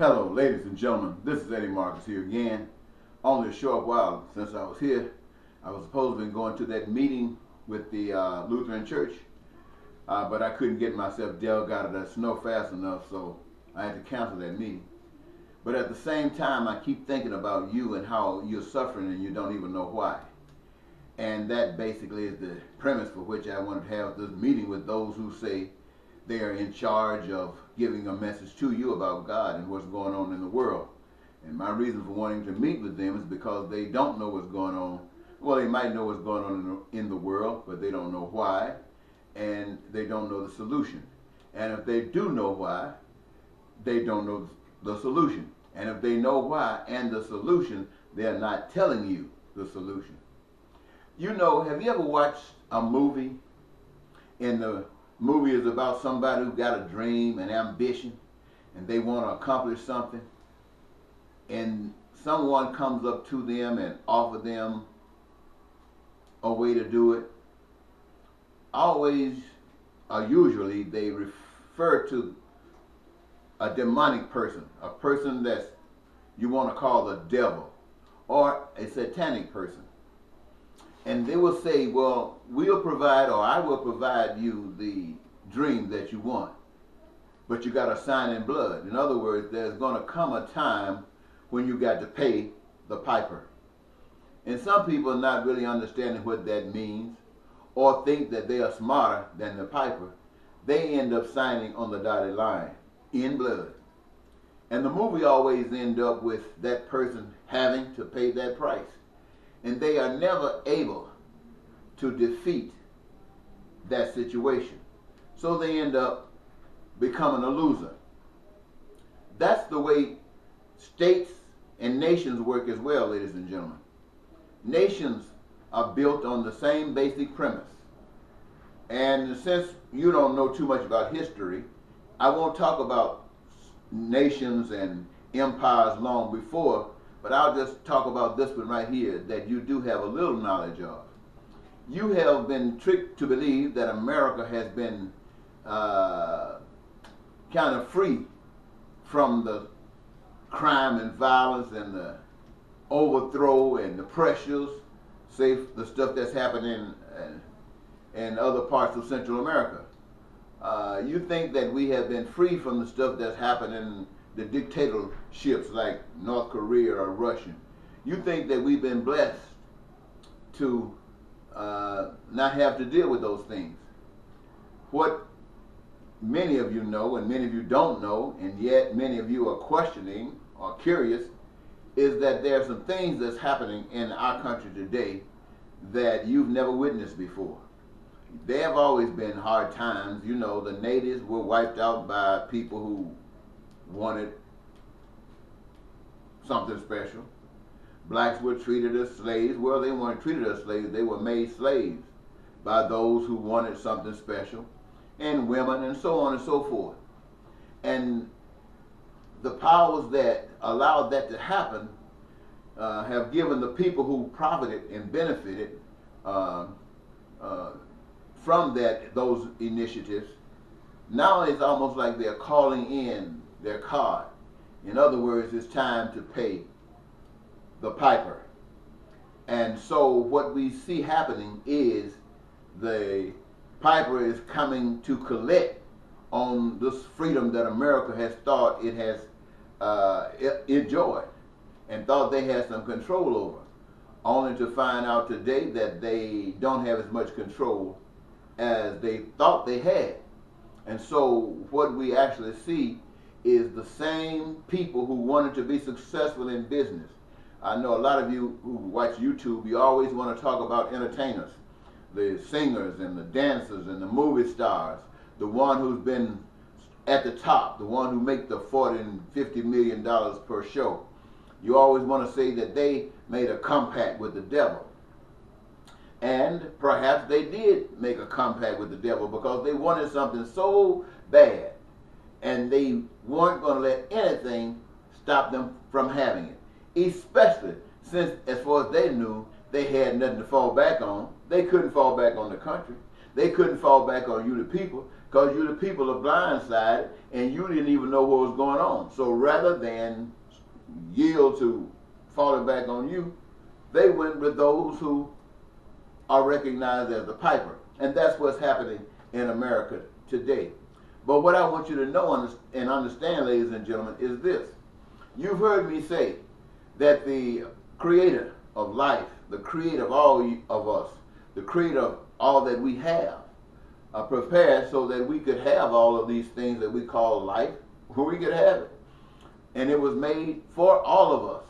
Hello, ladies and gentlemen. This is Eddie Marcus here again. Only a short while since I was here. I was supposed to be going to that meeting with the Lutheran Church, but I couldn't get myself dug out of that snow fast enough, so I had to cancel that meeting. But at the same time, I keep thinking about you and how you're suffering and you don't even know why. And that basically is the premise for which I wanted to have this meeting with those who say they are in charge of giving a message to you about God and what's going on in the world. And my reason for wanting to meet with them is because they don't know what's going on. Well, they might know what's going on in the world, but they don't know why, and they don't know the solution. And if they do know why, they don't know the solution. And if they know why and the solution, they're not telling you the solution. You know, have you ever watched a movie and the movie is about somebody who got a dream and ambition and they want to accomplish something, and someone comes up to them and offer them a way to do it? Always, usually, they refer to a demonic person, a person that's you want to call the devil, or a satanic person. And they will say, well, we'll provide, or I will provide you the dream that you want, but you got to sign in blood. In other words, there's going to come a time when you got to pay the piper. And some people are not really understanding what that means, or think that they are smarter than the piper. They end up signing on the dotted line in blood. And the movie always ends up with that person having to pay that price. And they are never able to defeat that situation. So they end up becoming a loser. That's the way states and nations work as well, ladies and gentlemen. Nations are built on the same basic premise. And since you don't know too much about history, I won't talk about nations and empires long before, but I'll just talk about this one right here that you do have a little knowledge of. You have been tricked to believe that America has been kind of free from the crime and violence and the overthrow and the pressures, say the stuff that's happening in other parts of Central America. You think that we have been free from the stuff that's happening in the dictatorships like North Korea or Russia. You think that we've been blessed to not have to deal with those things. What many of you know and many of you don't know, and yet many of you are questioning or curious, is that there are some things that's happening in our country today that you've never witnessed before. There have always been hard times. You know, the natives were wiped out by people who wanted something special. Blacks were treated as slaves. Well, they weren't treated as slaves. They were made slaves by those who wanted something special, and women, and so on and so forth. And the powers that allowed that to happen have given the people who profited and benefited from those initiatives. Now it's almost like they're calling in their card. In other words, it's time to pay the piper. And so what we see happening is the piper is coming to collect on this freedom that America has thought it has enjoyed and thought they had some control over, only to find out today that they don't have as much control as they thought they had. And so what we actually see is the same people who wanted to be successful in business. I know a lot of you who watch YouTube, you always want to talk about entertainers, the singers and the dancers and the movie stars, the one who's been at the top, the one who make the $40 and $50 million per show. You always want to say that they made a compact with the devil. And perhaps they did make a compact with the devil because they wanted something so bad and they weren't going to let anything stop them from having it. Especially since, as far as they knew, they had nothing to fall back on. They couldn't fall back on the country. They couldn't fall back on you, the people. because you the people are blindsided and you didn't even know what was going on. So rather than yield to falling back on you, they went with those who are recognized as the piper. And that's what's happening in America today. But what I want you to know and understand, ladies and gentlemen, is this. You've heard me say that the creator of life, the creator of all of us, the creator of all that we have, prepared so that we could have all of these things that we call life, where we could have it. And it was made for all of us.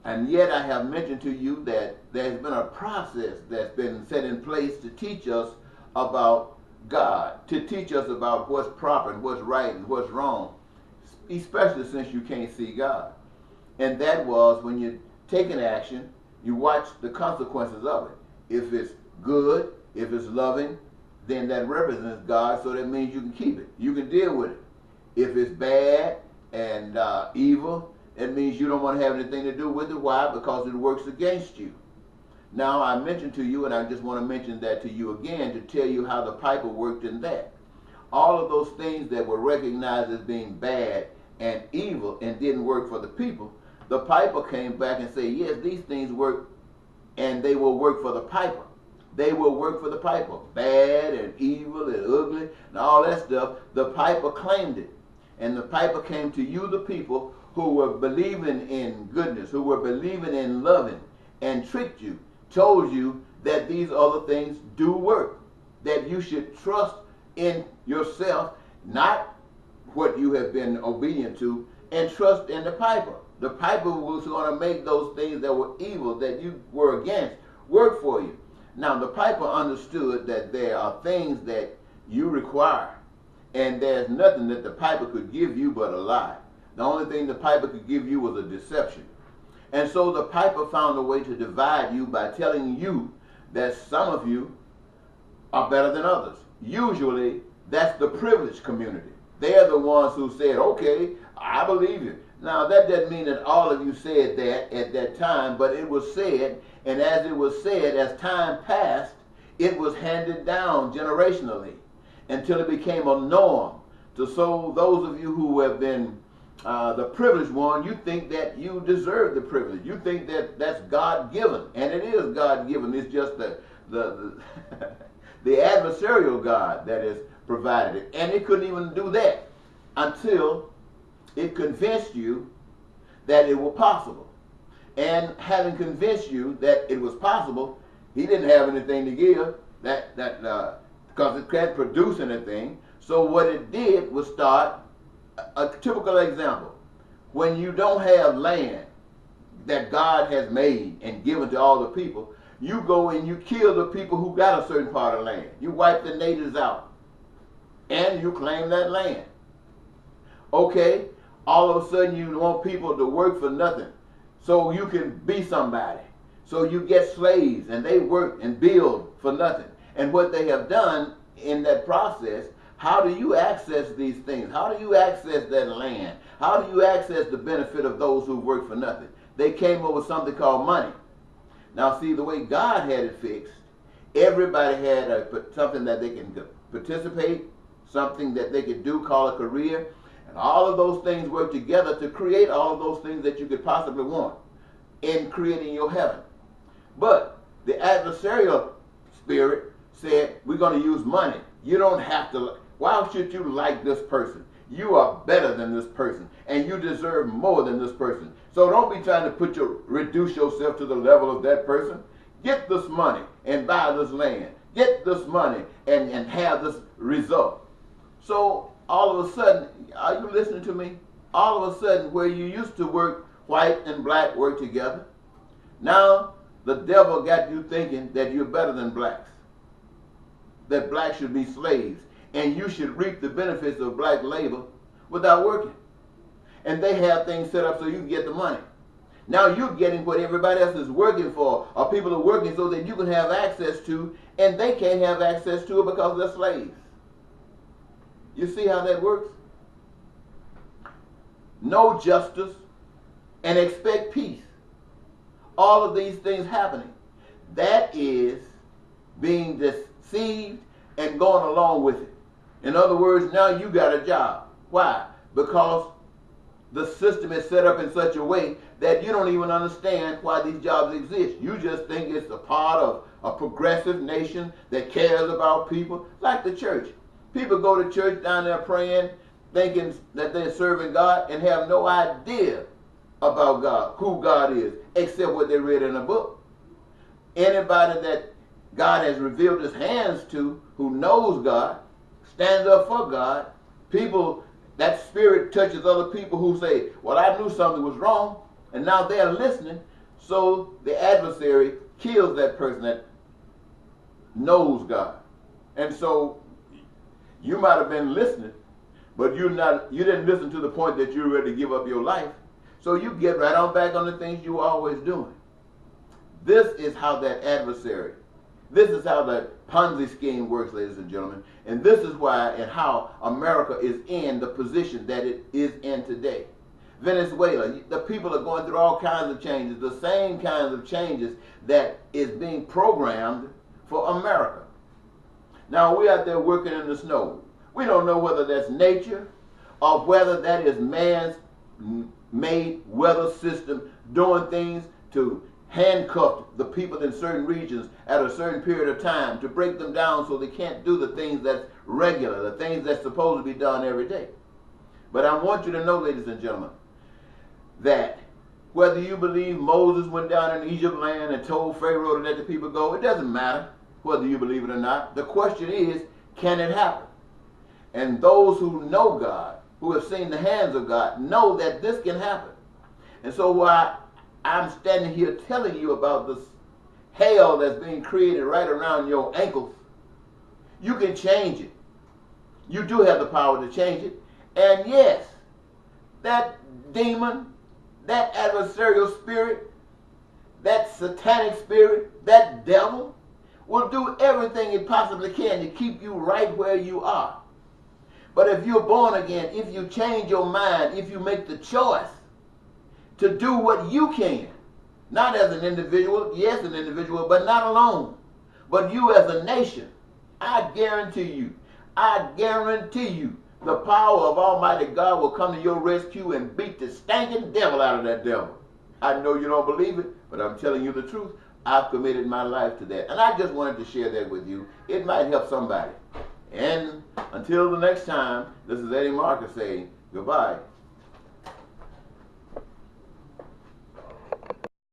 And yet I have mentioned to you that there's been a process that's been set in place to teach us about God, to teach us about what's proper and what's right and what's wrong, especially since you can't see God. And that was when you take an action, you watch the consequences of it. If it's good, if it's loving, then that represents God, so that means you can keep it. You can deal with it. If it's bad and evil, it means you don't want to have anything to do with it. Why? Because it works against you. Now, I mentioned to you, and I just want to mention that to you again to tell you how the piper worked in that. All of those things that were recognized as being bad and evil and didn't work for the people, the piper came back and said, yes, these things work, and they will work for the piper. They will work for the piper. Bad and evil and ugly and all that stuff, the piper claimed it. And the piper came to you, the people, who were believing in goodness, who were believing in loving, and tricked you, told you that these other things do work, that you should trust in yourself, not what you have been obedient to, and trust in the piper. The piper was going to make those things that were evil, that you were against, work for you. Now, the piper understood that there are things that you require, and there's nothing that the piper could give you but a lie. The only thing the piper could give you was a deception. And so the piper found a way to divide you by telling you that some of you are better than others. Usually, that's the privileged community. They're the ones who said, okay, I believe you. Now, that doesn't mean that all of you said that at that time, but it was said, and as it was said, as time passed, it was handed down generationally until it became a norm. So those of you who have been the privileged one, you think that you deserve the privilege. You think that that's God-given, and it is God-given. It's just the adversarial God that has provided it. And it couldn't even do that until it convinced you that it was possible. And having convinced you that it was possible, he didn't have anything to give, because it can't produce anything. So what it did was start a typical example. When you don't have land that God has made and given to all the people, you go and you kill the people who got a certain part of land. You wipe the natives out and you claim that land. Okay, all of a sudden you want people to work for nothing so you can be somebody. So you get slaves and they work and build for nothing. And what they have done in that process, how do you access these things? How do you access that land? How do you access the benefit of those who work for nothing? They came up with something called money. Now see, the way God had it fixed, everybody had something that they can participate, something that they could do called a career, and all of those things work together to create all of those things that you could possibly want in creating your heaven. But the adversarial spirit said, we're going to use money. You don't have to. Why should you like this person? You are better than this person, and you deserve more than this person. So don't be trying to reduce yourself to the level of that person. Get this money and buy this land. Get this money and have this result. So all of a sudden, are you listening to me? All of a sudden, where you used to work, white and black work together, now the devil got you thinking that you're better than blacks, that blacks should be slaves, and you should reap the benefits of black labor without working. And they have things set up so you can get the money. Now you're getting what everybody else is working for, or people are working so that you can have access to, and they can't have access to it because they're slaves. You see how that works? No justice and expect peace. All of these things happening. That is being deceived and going along with it. In other words, now you got a job. Why? Because the system is set up in such a way that you don't even understand why these jobs exist. You just think it's a part of a progressive nation that cares about people, like the church. People go to church down there praying, thinking that they're serving God and have no idea about God, who God is, except what they read in a book. Anybody that God has revealed his hands to, who knows God, stands up for God. People, that spirit touches other people who say, well, I knew something was wrong, and now they're listening. So the adversary kills that person that knows God. And so you might have been listening, but you didn't listen to the point that you're ready to give up your life. So you get right on back on the things you were always doing. This is how that adversary, this is how the Ponzi scheme works, ladies and gentlemen. And this is why and how America is in the position that it is in today. Venezuela, the people are going through all kinds of changes, the same kinds of changes that is being programmed for America. Now, we're out there working in the snow. We don't know whether that's nature or whether that is man's made weather system doing things to handcuff the people in certain regions at a certain period of time to break them down so they can't do the things that's regular, the things that's supposed to be done every day. But I want you to know, ladies and gentlemen, that whether you believe Moses went down in Egypt land and told Pharaoh to let the people go, it doesn't matter whether you believe it or not. The question is, can it happen? And those who know God, who have seen the hands of God, know that this can happen. And so while I'm standing here telling you about this hell that's being created right around your ankles, you can change it. You do have the power to change it. And yes, that demon, that adversarial spirit, that satanic spirit, that devil will do everything it possibly can to keep you right where you are. But if you're born again, if you change your mind, if you make the choice to do what you can, not as an individual, yes, an individual, but not alone, but you as a nation, I guarantee you, the power of Almighty God will come to your rescue and beat the stinking devil out of that devil. I know you don't believe it, but I'm telling you the truth. I've committed my life to that. And I just wanted to share that with you. It might help somebody. And until the next time, this is Eddie Marcus saying goodbye.